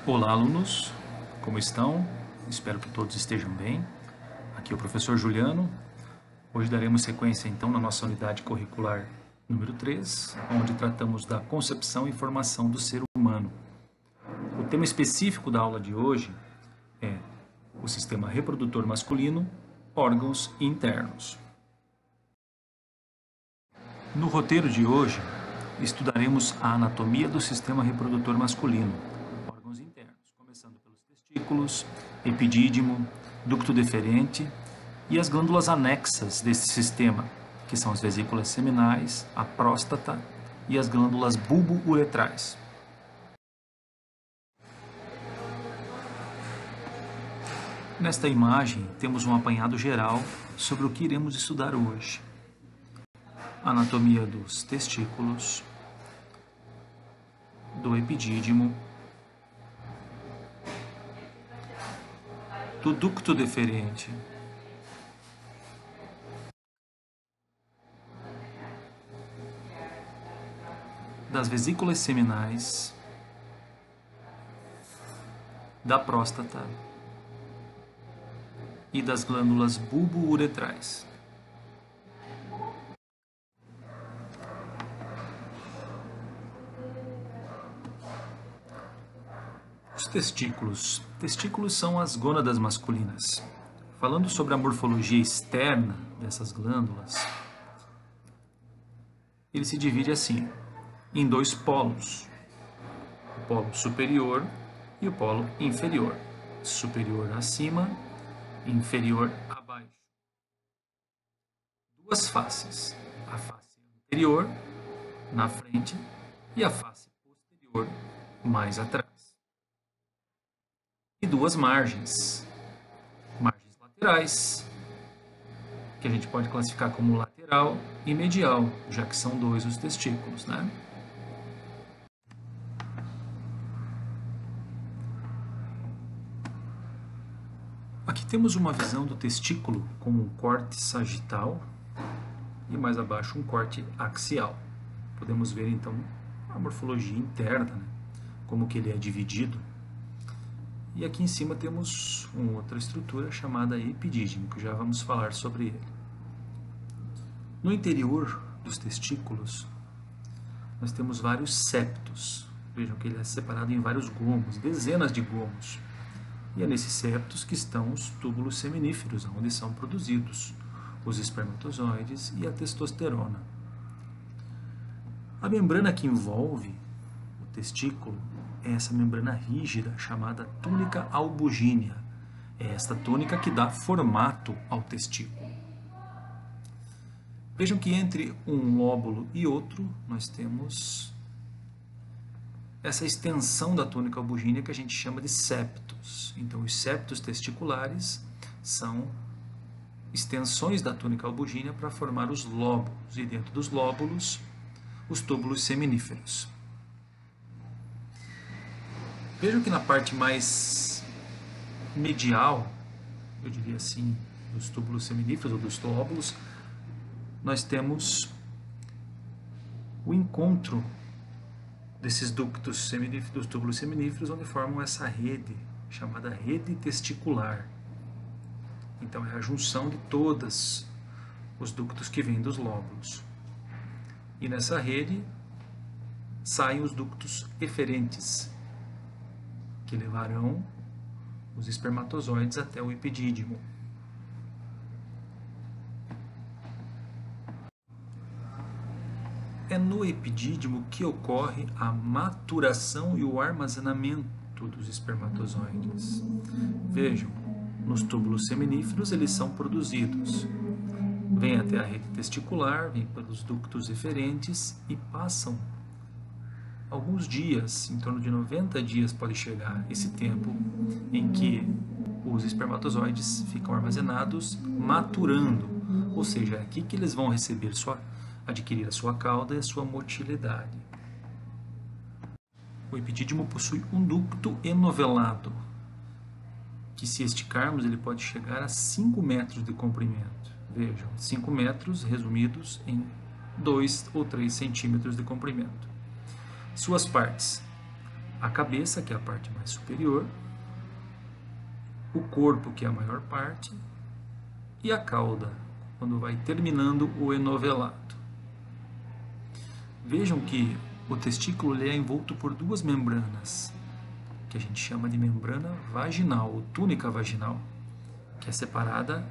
Olá, alunos, como estão? Espero que todos estejam bem. Aqui é o professor Juliano. Hoje daremos sequência, então, na nossa unidade curricular número 3, onde tratamos da concepção e formação do ser humano. O tema específico da aula de hoje é o sistema reprodutor masculino, órgãos internos. No roteiro de hoje, estudaremos a anatomia do sistema reprodutor masculino, órgãos internos, começando pelos testículos, epidídimo, ducto deferente e as glândulas anexas desse sistema, que são as vesículas seminais, a próstata e as glândulas bulbo-uretrais. Nesta imagem, temos um apanhado geral sobre o que iremos estudar hoje. Anatomia dos testículos, do epidídimo, do ducto deferente, das vesículas seminais, da próstata e das glândulas bulbo-uretrais. Os testículos. Testículos são as gônadas masculinas. Falando sobre a morfologia externa dessas glândulas, ele se divide assim, em dois polos, o polo superior e o polo inferior. Superior acima, inferior abaixo. Duas faces, a face anterior, na frente, e a face posterior, mais atrás. E duas margens laterais, que a gente pode classificar como lateral e medial, já que são dois os testículos, né? Aqui temos uma visão do testículo com um corte sagital e mais abaixo um corte axial. Podemos ver então a morfologia interna, né? Como que ele é dividido. E aqui em cima temos uma outra estrutura chamada epidídimo, que já vamos falar sobre ele. No interior dos testículos, nós temos vários septos. Vejam que ele é separado em vários gomos, dezenas de gomos. E é nesses septos que estão os túbulos seminíferos, onde são produzidos os espermatozoides e a testosterona. A membrana que envolve o testículo é essa membrana rígida chamada túnica albugínea. É esta túnica que dá formato ao testículo. Vejam que entre um lóbulo e outro nós temos essa extensão da túnica albugínea que a gente chama de septos. Então, os septos testiculares são extensões da túnica albugínea para formar os lóbulos, e dentro dos lóbulos, os túbulos seminíferos. Vejam que na parte mais medial, eu diria assim, dos túbulos seminíferos ou dos lóbulos, nós temos o encontro desses ductos seminíferos, dos túbulos seminíferos, onde formam essa rede, chamada rede testicular. Então, é a junção de todos os ductos que vêm dos lóbulos. E nessa rede saem os ductos eferentes, que levarão os espermatozoides até o epidídimo. É no epidídimo que ocorre a maturação e o armazenamento dos espermatozoides. Vejam, nos túbulos seminíferos eles são produzidos. Vêm até a rede testicular, vêm pelos ductos eferentes e passam alguns dias, em torno de 90 dias pode chegar esse tempo em que os espermatozoides ficam armazenados, maturando, ou seja, é aqui que eles vão adquirir a sua cauda e a sua motilidade. O epidídimo possui um ducto enovelado, que se esticarmos ele pode chegar a 5 metros de comprimento. Vejam, 5 metros resumidos em 2 ou 3 centímetros de comprimento. Suas partes: a cabeça, que é a parte mais superior, o corpo, que é a maior parte, e a cauda, quando vai terminando o enovelado. Vejam que o testículo ele é envolto por duas membranas, que a gente chama de membrana vaginal, ou túnica vaginal, que é separada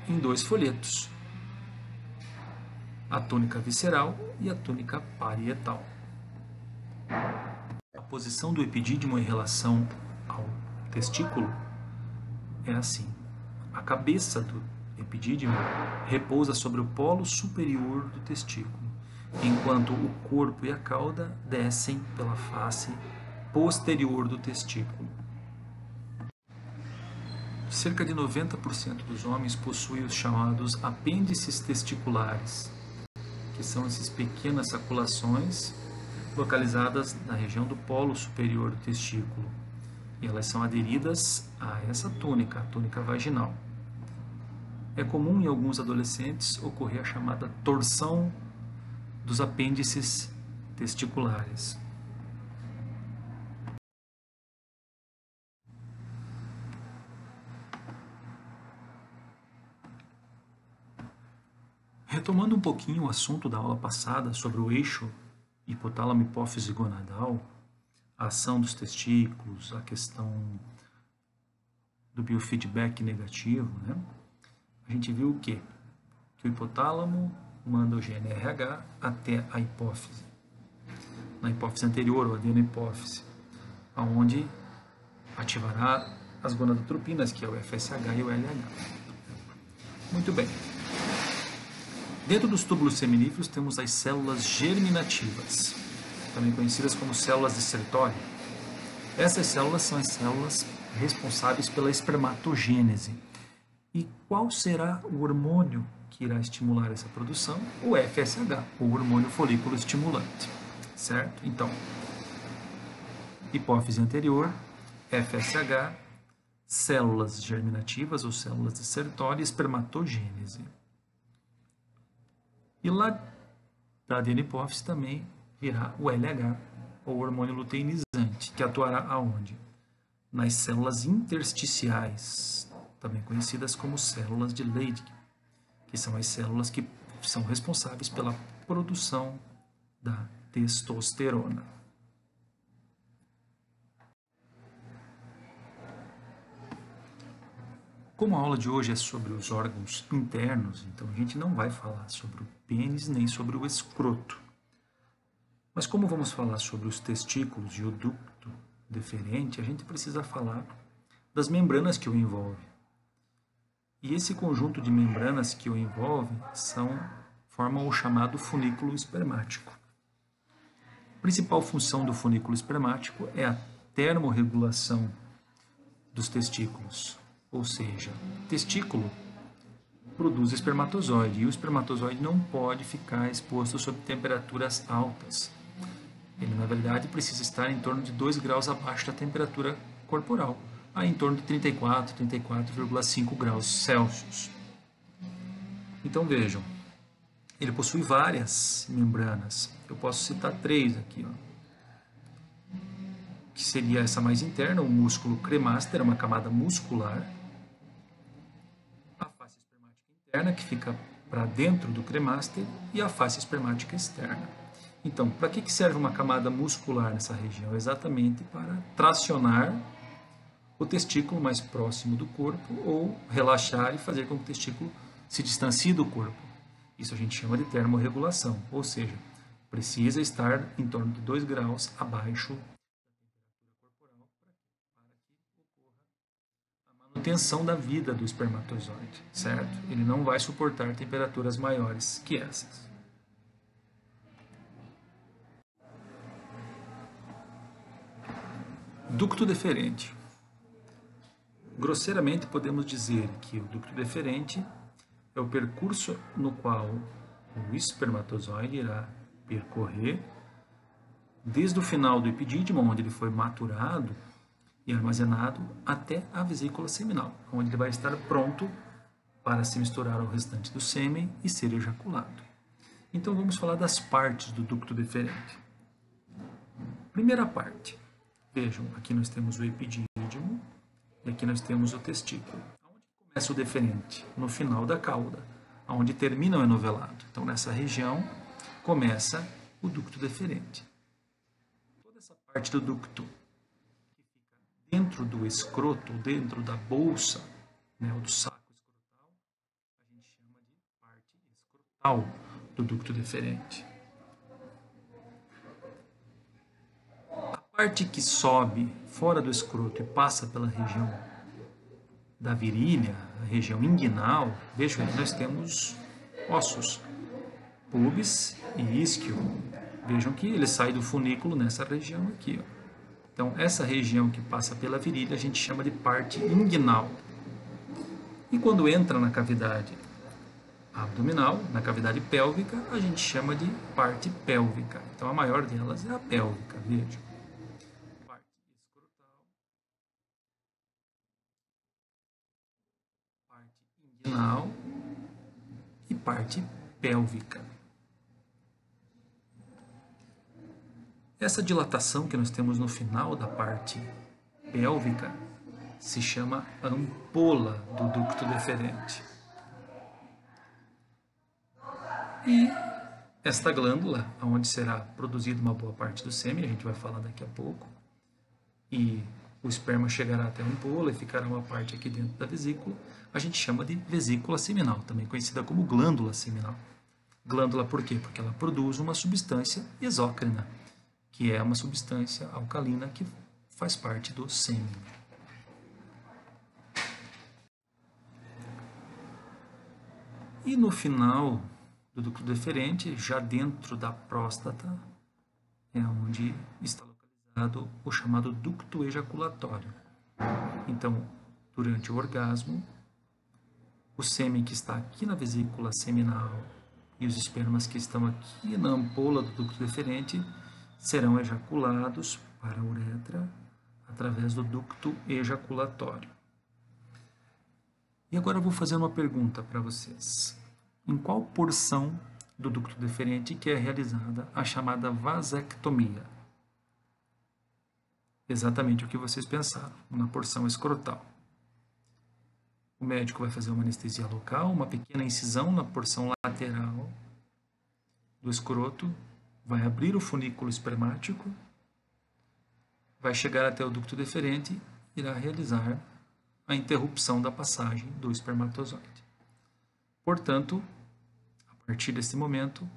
em dois folhetos, a túnica visceral e a túnica parietal. A posição do epidídimo em relação ao testículo é assim: a cabeça do epidídimo repousa sobre o polo superior do testículo, enquanto o corpo e a cauda descem pela face posterior do testículo. Cerca de 90% dos homens possuem os chamados apêndices testiculares, que são essas pequenas saculações localizadas na região do polo superior do testículo. E elas são aderidas a essa túnica, a túnica vaginal. É comum em alguns adolescentes ocorrer a chamada torção dos apêndices testiculares. Retomando um pouquinho o assunto da aula passada sobre o eixo hipotálamo hipófise gonadal, a ação dos testículos, a questão do biofeedback negativo, né? A gente viu o quê? Que o hipotálamo manda o gene RH até a hipófise. Na hipófise anterior, ou adenohipófise, onde ativará as gonadotropinas, que é o FSH e o LH. Muito bem. Dentro dos túbulos seminíferos temos as células germinativas, também conhecidas como células de Sertoli. Essas células são as células responsáveis pela espermatogênese. E qual será o hormônio que irá estimular essa produção? O FSH, o hormônio folículo estimulante, certo? Então, hipófise anterior, FSH, células germinativas ou células de Sertoli, espermatogênese. E lá da adenopófise também virá o LH, ou hormônio luteinizante, que atuará aonde? Nas células intersticiais, também conhecidas como células de Leydig, que são as células que são responsáveis pela produção da testosterona. Como a aula de hoje é sobre os órgãos internos, então a gente não vai falar sobre o pênis nem sobre o escroto. Mas como vamos falar sobre os testículos e o ducto deferente, a gente precisa falar das membranas que o envolvem. E esse conjunto de membranas que o envolve formam o chamado funículo espermático. A principal função do funículo espermático é a termorregulação dos testículos. Ou seja, o testículo produz espermatozoide e o espermatozoide não pode ficar exposto sob temperaturas altas. Ele, na verdade, precisa estar em torno de 2 graus abaixo da temperatura corporal, em torno de 34, 34,5 graus Celsius. Então vejam, ele possui várias membranas. Eu posso citar 3 aqui, que seria essa mais interna, o músculo cremaster, uma camada muscular, a face espermática interna, que fica para dentro do cremaster, e a face espermática externa. Então, para que serve uma camada muscular nessa região? Exatamente para tracionar o testículo mais próximo do corpo ou relaxar e fazer com que o testículo se distancie do corpo. Isso a gente chama de termorregulação, ou seja, precisa estar em torno de 2 graus abaixo manutenção da vida do espermatozoide, certo? Ele não vai suportar temperaturas maiores que essas. Ducto deferente. Grosseiramente podemos dizer que o ducto deferente é o percurso no qual o espermatozoide irá percorrer desde o final do epidídimo, onde ele foi maturado e armazenado, até a vesícula seminal, onde ele vai estar pronto para se misturar ao restante do sêmen e ser ejaculado. Então vamos falar das partes do ducto deferente. Primeira parte. Vejam, aqui nós temos o epidídimo e aqui nós temos o testículo. Onde começa o deferente? No final da cauda, onde termina o enovelado. Então, nessa região, começa o ducto deferente. Toda essa parte do ducto que fica dentro do escroto, dentro da bolsa, né, ou do saco escrotal, a gente chama de parte escrotal do ducto deferente. A parte que sobe fora do escroto e passa pela região da virilha, a região inguinal, vejam que nós temos ossos, pubis e isquio. Vejam que ele sai do funículo nessa região aqui. Ó. Então, essa região que passa pela virilha a gente chama de parte inguinal. E quando entra na cavidade abdominal, na cavidade pélvica, a gente chama de parte pélvica. Então, a maior delas é a pélvica, vejam. Parte escrotal, parte inguinal e parte pélvica. Essa dilatação que nós temos no final da parte pélvica se chama ampola do ducto deferente. E esta glândula, onde será produzida uma boa parte do sêmen, a gente vai falar daqui a pouco, e o esperma chegará até a ampola e ficará uma parte aqui dentro da vesícula, a gente chama de vesícula seminal, também conhecida como glândula seminal. Glândula por quê? Porque ela produz uma substância exócrina, que é uma substância alcalina que faz parte do sêmen. E no final do ducto deferente, já dentro da próstata, é onde está localizado o chamado ducto ejaculatório. Então, durante o orgasmo, o sêmen que está aqui na vesícula seminal e os espermas que estão aqui na ampola do ducto deferente serão ejaculados para a uretra através do ducto ejaculatório. E agora eu vou fazer uma pergunta para vocês. Em qual porção do ducto deferente que é realizada a chamada vasectomia? Exatamente o que vocês pensaram, na porção escrotal. O médico vai fazer uma anestesia local, uma pequena incisão na porção lateral do escroto, vai abrir o funículo espermático, vai chegar até o ducto deferente e irá realizar a interrupção da passagem do espermatozoide. Portanto, a partir desse momento,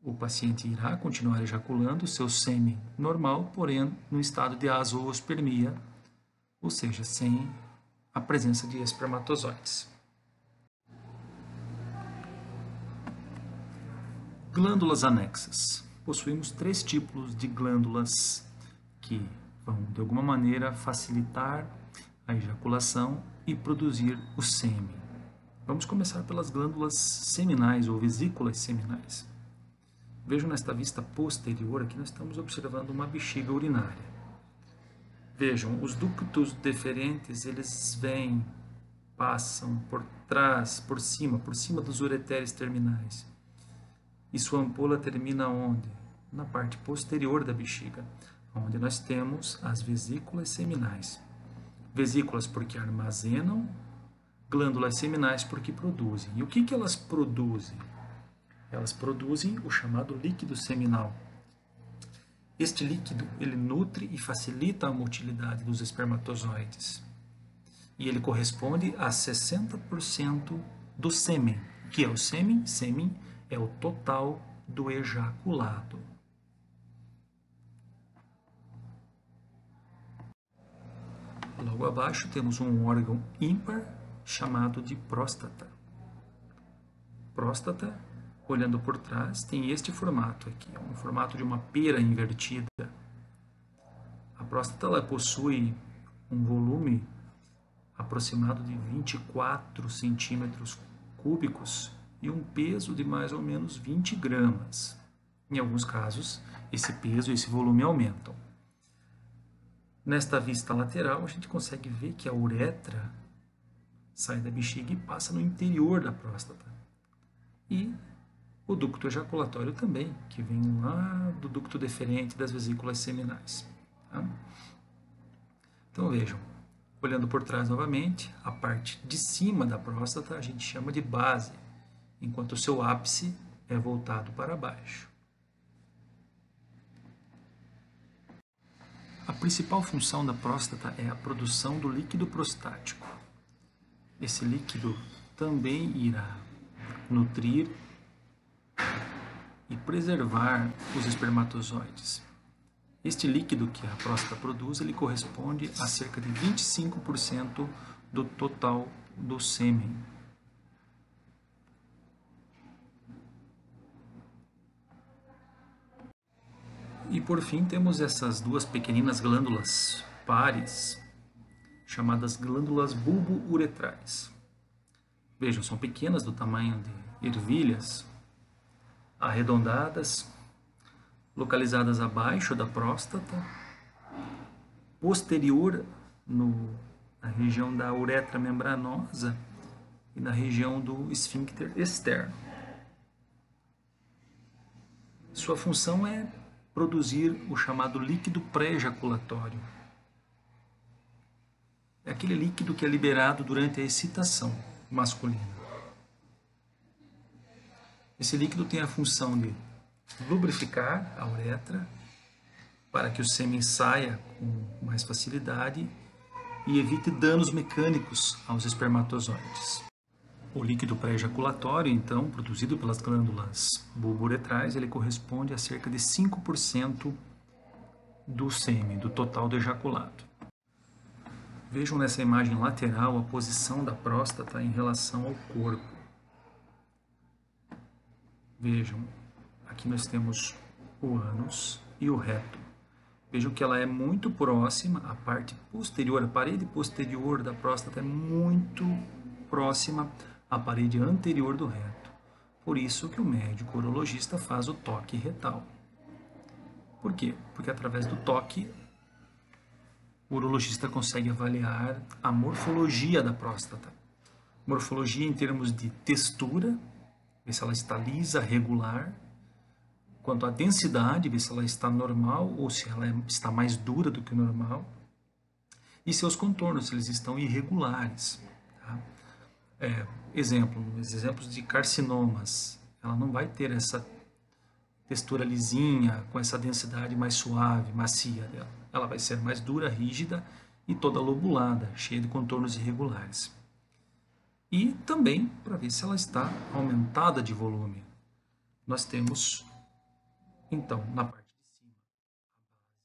o paciente irá continuar ejaculando seu sêmen normal, porém no estado de azoospermia, ou seja, sem a presença de espermatozoides. Glândulas anexas. Possuímos 3 tipos de glândulas que vão, de alguma maneira, facilitar a ejaculação e produzir o sêmen. Vamos começar pelas glândulas seminais ou vesículas seminais. Vejam nesta vista posterior, aqui nós estamos observando uma bexiga urinária. Vejam, os ductos deferentes, eles vêm, passam por trás, por cima dos ureteres terminais. E sua ampola termina onde? Na parte posterior da bexiga, onde nós temos as vesículas seminais. Vesículas porque armazenam, glândulas seminais porque produzem. E o que elas produzem? Elas produzem o chamado líquido seminal. Este líquido, ele nutre e facilita a motilidade dos espermatozoides. E ele corresponde a 60% do sêmen. O que é o sêmen? Sêmen é o total do ejaculado. Logo abaixo temos um órgão ímpar chamado de próstata. Próstata, olhando por trás, tem este formato aqui, um formato de uma pera invertida. A próstata ela possui um volume aproximado de 24 centímetros cúbicos e um peso de mais ou menos 20 gramas. Em alguns casos, esse peso e esse volume aumentam. Nesta vista lateral, a gente consegue ver que a uretra sai da bexiga e passa no interior da próstata. E O ducto ejaculatório também, que vem lá do ducto deferente das vesículas seminais. Tá? Então vejam, olhando por trás novamente, a parte de cima da próstata a gente chama de base, enquanto o seu ápice é voltado para baixo. A principal função da próstata é a produção do líquido prostático. Esse líquido também irá nutrir e preservar os espermatozoides. Este líquido que a próstata produz, ele corresponde a cerca de 25% do total do sêmen. E por fim temos essas duas pequeninas glândulas pares, chamadas glândulas bulbo-uretrais. Vejam, são pequenas, do tamanho de ervilhas, arredondadas, localizadas abaixo da próstata, posterior na região da uretra membranosa e na região do esfíncter externo. Sua função é produzir o chamado líquido pré-ejaculatório. É aquele líquido que é liberado durante a excitação masculina. Esse líquido tem a função de lubrificar a uretra para que o sêmen saia com mais facilidade e evite danos mecânicos aos espermatozoides. O líquido pré-ejaculatório, então, produzido pelas glândulas bulbo-uretrais, ele corresponde a cerca de 5% do sêmen, do total do ejaculado. Vejam nessa imagem lateral a posição da próstata em relação ao corpo. Vejam, aqui nós temos o ânus e o reto. Vejam que ela é muito próxima, a parte posterior, a parede posterior da próstata é muito próxima à parede anterior do reto. Por isso que o médico urologista faz o toque retal. Por quê? Porque através do toque, o urologista consegue avaliar a morfologia da próstata. Morfologia em termos de textura, ver se ela está lisa, regular. Quanto à densidade, ver se ela está normal ou se ela está mais dura do que o normal. E seus contornos, se eles estão irregulares. Tá? Exemplos de carcinomas. Ela não vai ter essa textura lisinha, com essa densidade mais suave, macia dela. Ela vai ser mais dura, rígida e toda lobulada, cheia de contornos irregulares. E também para ver se ela está aumentada de volume. Nós temos, então, na parte de cima, a base da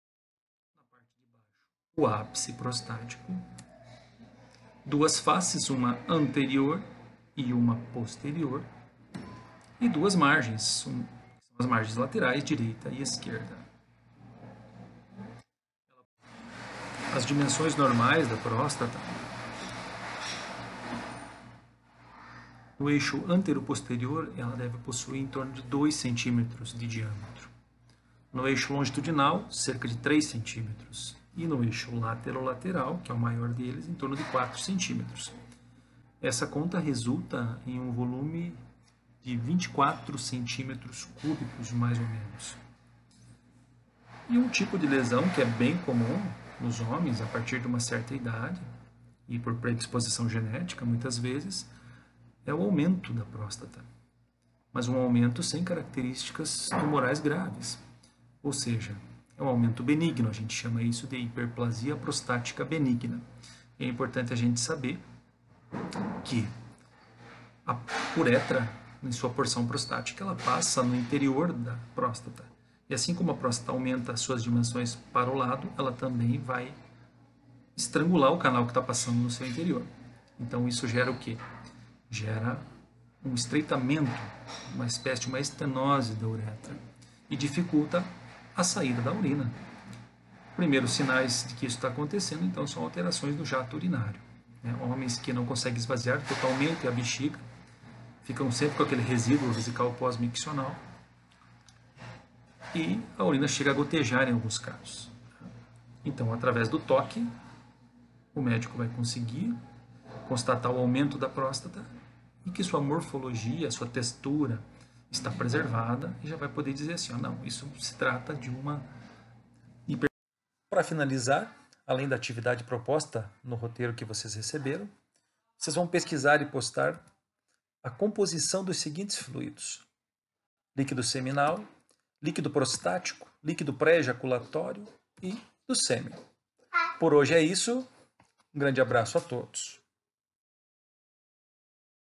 próstata, na parte de baixo, o ápice prostático, duas faces, uma anterior e uma posterior, e duas margens, são as margens laterais, direita e esquerda. As dimensões normais da próstata, no eixo antero-posterior, ela deve possuir em torno de 2 centímetros de diâmetro. No eixo longitudinal, cerca de 3 centímetros. E no eixo lateral, que é o maior deles, em torno de 4 centímetros. Essa conta resulta em um volume de 24 centímetros cúbicos, mais ou menos. E um tipo de lesão que é bem comum nos homens a partir de uma certa idade, e por predisposição genética, muitas vezes, é o aumento da próstata, mas um aumento sem características tumorais graves, ou seja, é um aumento benigno, a gente chama isso de hiperplasia prostática benigna. É importante a gente saber que a uretra, em sua porção prostática, ela passa no interior da próstata, e assim como a próstata aumenta as suas dimensões para o lado, ela também vai estrangular o canal que está passando no seu interior. Então isso gera o quê? Gera um estreitamento, uma espécie de uma estenose da uretra e dificulta a saída da urina. Primeiros sinais de que isso está acontecendo, então, são alterações do jato urinário. Homens que não conseguem esvaziar totalmente a bexiga, ficam sempre com aquele resíduo vesical pós-miccional e a urina chega a gotejar em alguns casos. Então, através do toque, o médico vai conseguir constatar o aumento da próstata e que sua morfologia, sua textura está preservada e já vai poder dizer assim, ó, não, isso se trata de uma hiper... Para finalizar, além da atividade proposta no roteiro que vocês receberam, vocês vão pesquisar e postar a composição dos seguintes fluidos: líquido seminal, líquido prostático, líquido pré-ejaculatório e do sêmen. Por hoje é isso. Um grande abraço a todos.